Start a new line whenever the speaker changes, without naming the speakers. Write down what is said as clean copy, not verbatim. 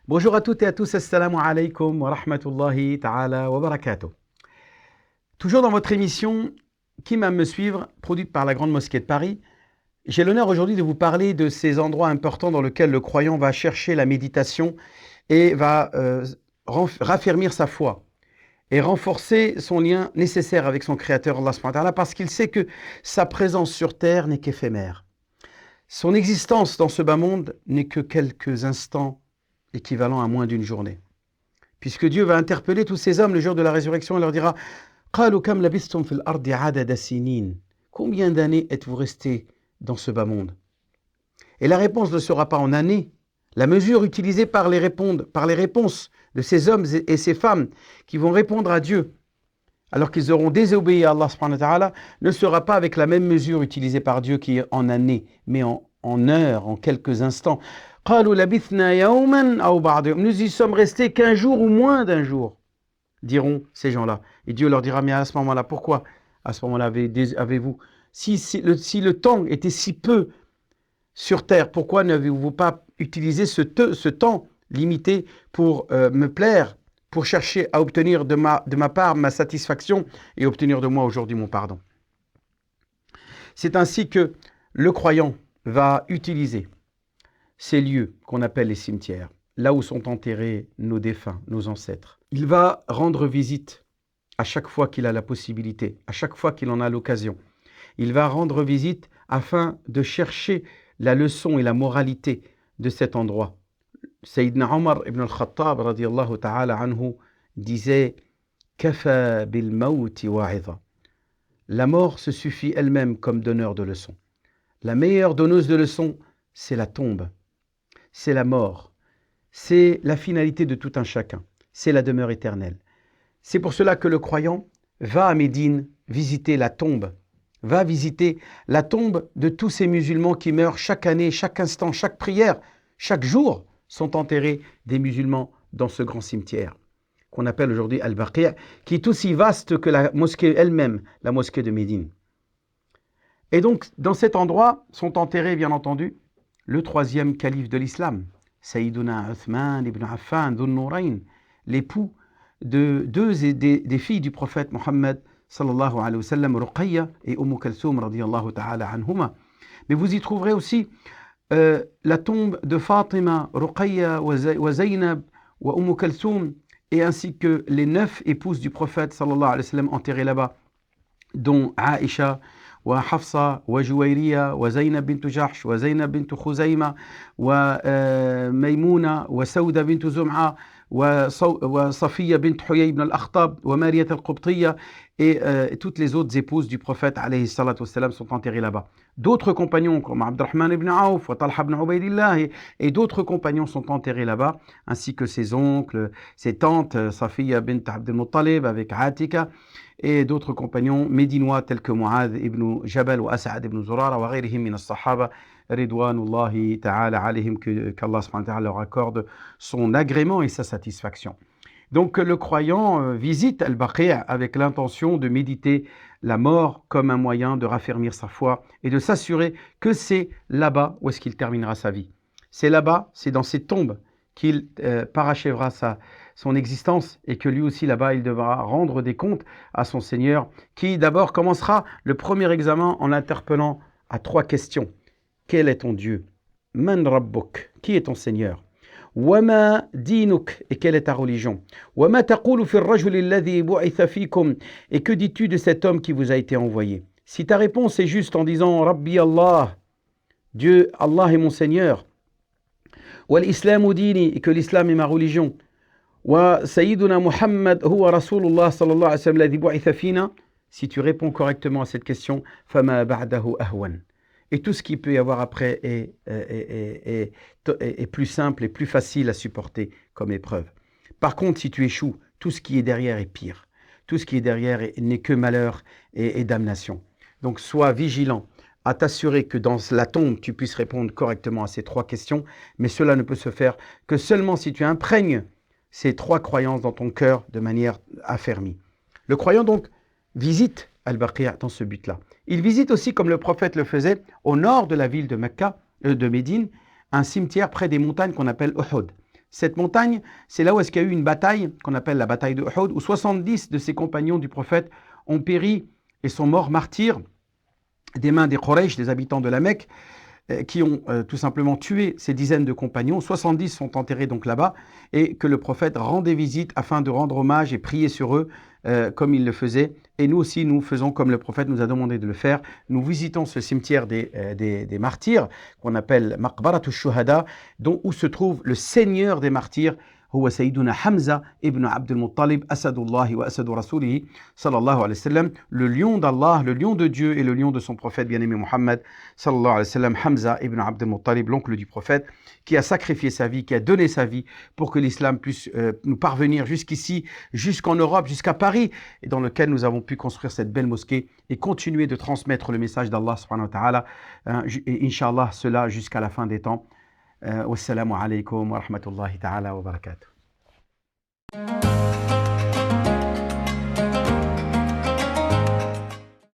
Bonjour à toutes et à tous, assalamu alaikum wa rahmatullahi ta'ala wa barakatuh. Toujours dans votre émission Qui m'aime me suivre, produite par la Grande Mosquée de Paris, j'ai l'honneur aujourd'hui de vous parler de ces endroits importants dans lesquels le croyant va chercher la méditation et va raffermir sa foi et renforcer son lien nécessaire avec son Créateur Allah subhanahu wa ta'ala, parce qu'il sait que sa présence sur terre n'est qu'éphémère. Son existence dans ce bas monde n'est que quelques instants équivalent à moins d'une journée. Puisque Dieu va interpeller tous ces hommes le jour de la résurrection et leur dira « Qalu kam labistum fil ardi adada sinin » Combien d'années êtes-vous restés dans ce bas monde? Et la réponse ne sera pas en années. La mesure utilisée par les réponses de ces hommes et ces femmes qui vont répondre à Dieu alors qu'ils auront désobéi à Allah subhanahu wa ta'ala ne sera pas avec la même mesure utilisée par Dieu qui est en années, mais en heures, en quelques instants. Nous y sommes restés qu'un jour ou moins d'un jour, diront ces gens-là. Et Dieu leur dira, mais à ce moment-là, pourquoi à ce moment-là avez-vous, si le temps était si peu sur terre, pourquoi n'avez-vous pas utilisé ce temps limité pour me plaire, pour chercher à obtenir de ma part ma satisfaction et obtenir de moi aujourd'hui mon pardon? C'est ainsi que le croyant va utiliser ces lieux qu'on appelle les cimetières, là où sont enterrés nos défunts, nos ancêtres. Il va rendre visite à chaque fois qu'il a la possibilité, à chaque fois qu'il en a l'occasion. Il va rendre visite afin de chercher la leçon et la moralité de cet endroit. Sayyidina Omar ibn al-Khattab radiyallahu ta'ala anhu disait « Kafa bil mawti wa'idha » La mort se suffit elle-même comme donneur de leçons. La meilleure donneuse de leçons, c'est la tombe. C'est la mort, c'est la finalité de tout un chacun, c'est la demeure éternelle. C'est pour cela que le croyant va à Médine visiter la tombe, va visiter la tombe de tous ces musulmans qui meurent chaque année, chaque instant, chaque prière, chaque jour sont enterrés des musulmans dans ce grand cimetière qu'on appelle aujourd'hui Al-Baqi', qui est aussi vaste que la mosquée elle-même, la mosquée de Médine. Et donc, dans cet endroit sont enterrés, bien entendu, le troisième calife de l'islam, Sayyiduna Uthman ibn Affan Dhun Nurayn, l'époux de deux des filles du prophète Mohammed sallallahu alayhi wa sallam, Ruqayya et Kalsoum radiyallahu ta'ala anhuma. Mais vous y trouverez aussi la tombe de Fatima, Ruqayya wa Zaynab wa Kalsoum, et ainsi que les 9 épouses du prophète sallallahu alayhi wa sallam enterrées là-bas, dont Aïcha, وحفصة وجويرية وزينب بنت جحش وزينب بنت خزيمة وميمونة وسودة بنت زمعة وصفية بنت حيي بن الأخطب ومارية القبطية et toutes les autres épouses du prophète alayhi salatu wassalam sont enterrées là-bas. D'autres compagnons comme Abdurrahman ibn Auf, Talha ibn Ubaydillah et d'autres compagnons sont enterrés là-bas, ainsi que ses oncles, ses tantes, Safiya bint Abdel Muttalib avec Atika, et d'autres compagnons médinois tels que Mu'adh ibn Jabal ou As'ad ibn Zurara wa ghayrihim min as-sahaba ridwanullahi ta'ala alayhim, qu'Allah subhanahu wa ta'ala leur accorde son agrément et sa satisfaction. Donc le croyant visite Al-Baqi' avec l'intention de méditer la mort comme un moyen de raffermir sa foi et de s'assurer que c'est là-bas où est-ce qu'il terminera sa vie. C'est là-bas, c'est dans ces tombes qu'il parachèvera son existence et que lui aussi là-bas il devra rendre des comptes à son Seigneur, qui d'abord commencera le premier examen en l'interpellant à 3 questions. Quel est ton Dieu? Man Rabbuk? Qui est ton Seigneur? Wama dinuk, et quelle est ta religion? Wama taqulu fi ar-rajul alladhi bu'itha fikum, et que dis-tu de cet homme qui vous a été envoyé? Si ta réponse est juste en disant Rabbi Allah, Dieu, Allah est mon Seigneur, wal islamu dini, et que l'islam est ma religion, wa sayyiduna Muhammad huwa rasulullah sallallahu alayhi wa sallam alladhi bu'itha fina, si tu réponds correctement à cette question, fama ba'dahu ahwan. Et tout ce qu'il peut y avoir après est plus simple et plus facile à supporter comme épreuve. Par contre, si tu échoues, tout ce qui est derrière est pire. Tout ce qui est derrière n'est que malheur et damnation. Donc sois vigilant à t'assurer que dans la tombe, tu puisses répondre correctement à ces 3 questions, mais cela ne peut se faire que seulement si tu imprègnes ces 3 croyances dans ton cœur de manière affermie. Le croyant donc visite Al-Baqi' dans ce but-là. Il visite aussi, comme le prophète le faisait, au nord de la ville de Mecca, de Médine, un cimetière près des montagnes qu'on appelle Uhud. Cette montagne, c'est là où est-ce qu'il y a eu une bataille qu'on appelle la bataille de Uhud, où 70 de ses compagnons du prophète ont péri et sont morts martyrs des mains des Quraysh, des habitants de la Mecque, qui ont tout simplement tué ces dizaines de compagnons. 70 sont enterrés donc là-bas, et que le prophète rendait visite afin de rendre hommage et prier sur eux comme il le faisait. Et nous aussi, nous faisons comme le prophète nous a demandé de le faire. Nous visitons ce cimetière des martyrs, qu'on appelle Maqbarat al-Shuhada, où se trouve le seigneur des martyrs, هو سيدنا حمزة ابن عبد المطلب أسد الله وأسد رسوله صلى الله عليه وسلم, le lion d'Allah, le lion de Dieu et le lion de son prophète bien-aimé Muhammad sallallahu alayhi wa sallam, Hamza ibn Abd al-Muttalib, l'oncle du prophète, qui a sacrifié sa vie, qui a donné sa vie pour que l'islam puisse nous parvenir jusqu'ici, jusqu'en Europe, jusqu'à Paris, et dans lequel nous avons pu construire cette belle mosquée et continuer de transmettre le message d'Allah subhanahu wa ta'ala, et Inch'Allah cela jusqu'à la fin des temps. Wassalamu alaikum wa rahmatullahi ta'ala wa barakatuh.